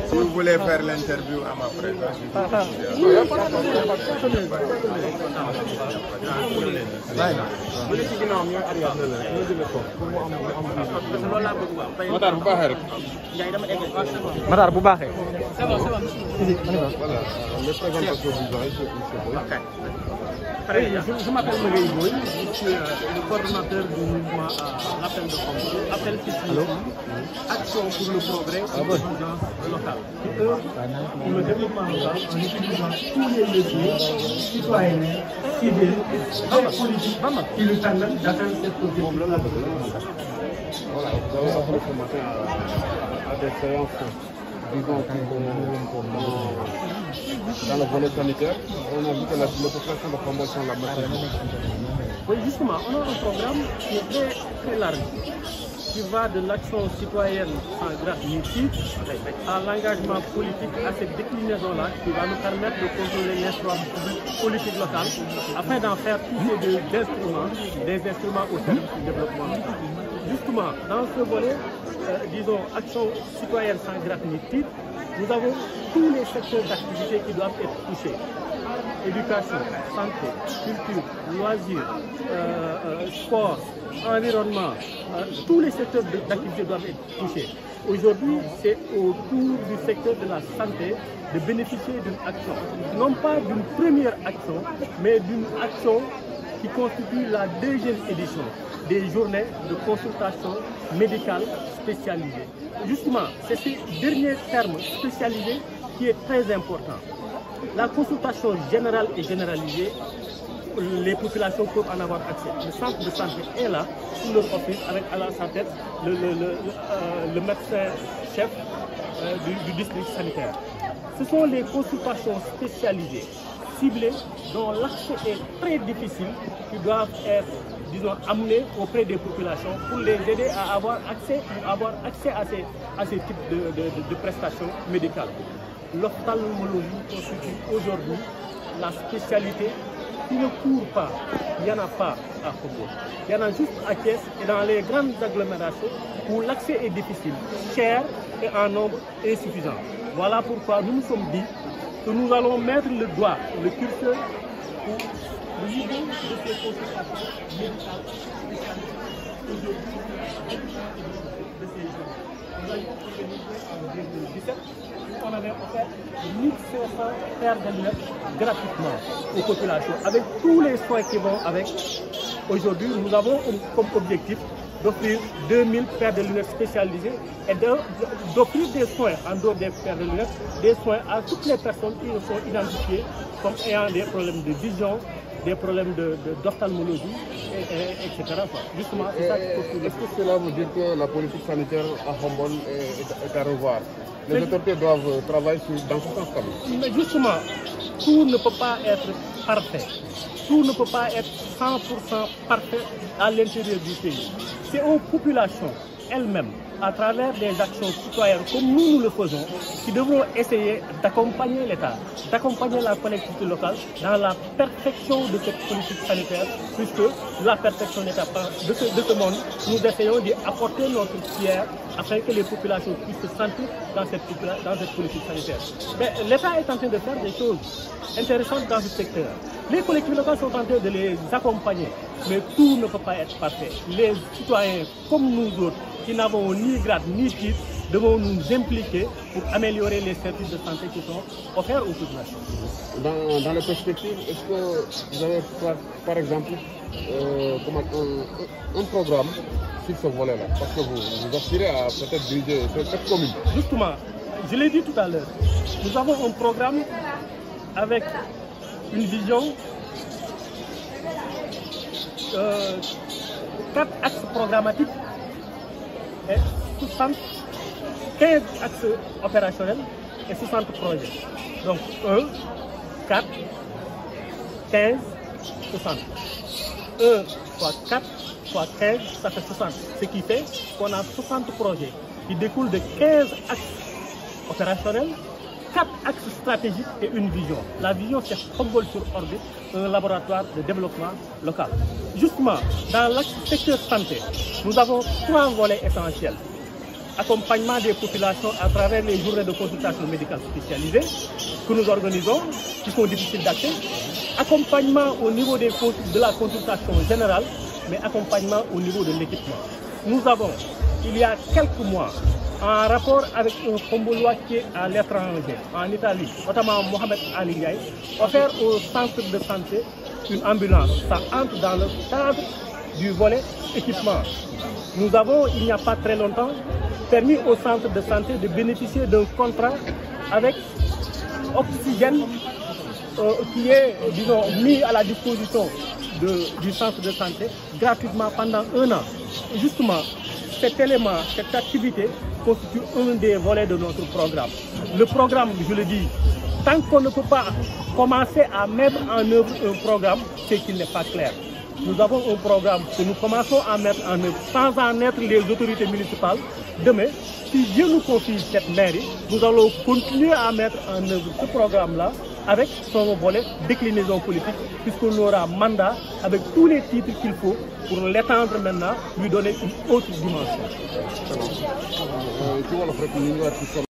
Si vous voulez faire l'interview à ma présence, Matar bu baaxee. voilà, les présentations Je m'appelle Maguette Boy, je suis le coordonnateur du mouvement Appel de Khombole, Appel Citoyen, Action pour le progrès et l'exigence locale. Qui œuvre pour le développement local en utilisant tous les leviers citoyens, civils et politiques qui lui permettent d'atteindre cette objectif. Voilà, nous avons appris ce matin à des séances, disons, dans le volet sanitaire. On a vu que la population de promotion la majorité. Oui, justement, on a un programme qui est très, très large, qui va de l'action citoyenne en gratuité à l'engagement politique, à cette déclinaison-là, qui va nous permettre de contrôler l'instrument politique local, afin d'en faire tous des instruments au service du développement local. Justement, dans ce volet, disons, action citoyenne sans gratuité, nous avons tous les secteurs d'activité qui doivent être touchés. Éducation, santé, culture, loisirs, sport, environnement, tous les secteurs d'activité doivent être touchés. Aujourd'hui, c'est au tour du secteur de la santé de bénéficier d'une action, non pas d'une première action, mais d'une action qui constitue la deuxième édition des journées de consultation médicale spécialisée. Justement, c'est ce dernier terme spécialisé qui est très important. La consultation générale et généralisée, les populations peuvent en avoir accès. Le centre de santé est là pour leur offrir, avec à sa tête le médecin-chef du district sanitaire. Ce sont les consultations spécialisées, ciblées, dont l'accès est très difficile, qui doivent être, disons, amenées auprès des populations pour les aider à avoir accès à ces types de prestations médicales. L'ophtalmologie constitue aujourd'hui la spécialité qui ne court pas. Il n'y en a pas à Khombole. Il y en a juste à Thiès et dans les grandes agglomérations où l'accès est difficile, cher et en nombre insuffisant. Voilà pourquoi nous nous sommes dit que nous allons mettre le doigt, le curseur, pour le niveau de ces consultations médicales spécialisées aujourd'hui de ces jours. Nous avons organisé en 2017. On avait offert 1500 paires de lunettes gratuitement aux populations, avec tous les soins qui vont avec. Aujourd'hui, nous avons comme objectif d'offrir 2000 paires de lunettes spécialisées et d'offrir des soins, en dehors des paires de lunettes, des soins à toutes les personnes qui sont identifiées comme ayant des problèmes de vision, des problèmes d'ophtalmologie, etc. Justement, c'est ça qu'il faut trouver. Est-ce que cela veut dire que la politique sanitaire à Khombole est à revoir? Les autorités doivent travailler dans ce sens. Mais justement, tout ne peut pas être parfait. Tout ne peut pas être 100% parfait à l'intérieur du pays. C'est aux populations elles-mêmes, à travers des actions citoyennes comme nous le faisons, qui devront essayer d'accompagner l'État, d'accompagner la collectivité locale dans la perfection de cette politique sanitaire, puisque la perfection n'est pas de ce monde. Nous essayons d'y apporter notre pierre afin que les populations puissent se sentir dans cette politique sanitaire. Mais l'État est en train de faire des choses intéressantes dans ce secteur. Les collectivités locales sont en train de les accompagner, mais tout ne peut pas être parfait. Les citoyens comme nous autres, qui n'avons ni grade ni titre, devons nous impliquer pour améliorer les services de santé qui sont offerts aux populations. Dans les perspectives, est-ce que vous avez par exemple un programme sur ce volet-là? Parce que vous aspirez à peut-être diriger cette commune. Justement, je l'ai dit tout à l'heure, nous avons un programme avec une vision, 4 axes programmatiques et 15 axes opérationnels et 60 projets. Donc 1, 4, 15, 60. 1 fois 4 fois 15, ça fait 60. Ce qui fait qu'on a 60 projets qui découlent de 15 axes opérationnels, 4 axes stratégiques et une vision. La vision, c'est Khombole sur orbite, un laboratoire de développement local. Justement, dans l'axe secteur santé, nous avons 3 volets essentiels. accompagnement des populations à travers les journées de consultation médicale spécialisée que nous organisons, qui sont difficiles d'accès, accompagnement au niveau de la consultation générale, mais accompagnement au niveau de l'équipement. Nous avons, il y a quelques mois, en rapport avec un Khombolois qui est à l'étranger, en Italie, notamment Mohamed Ali Ndiaye, offert au centre de santé une ambulance. Ça entre dans le cadre du volet équipement. Nous avons, il n'y a pas très longtemps, permis au centre de santé de bénéficier d'un contrat avec Oxygène qui est, disons, mis à la disposition du centre de santé gratuitement pendant 1 an. Et justement, cet élément, cette activité constitue un des volets de notre programme. Le programme, je le dis, tant qu'on ne peut pas commencer à mettre en œuvre un programme, c'est qu'il n'est pas clair. Nous avons un programme que nous commençons à mettre en œuvre sans en être les autorités municipales. Demain, si Dieu nous confie cette mairie, nous allons continuer à mettre en œuvre ce programme-là avec son volet déclinaison politique, puisqu'on aura mandat avec tous les titres qu'il faut pour l'étendre maintenant, lui donner une autre dimension.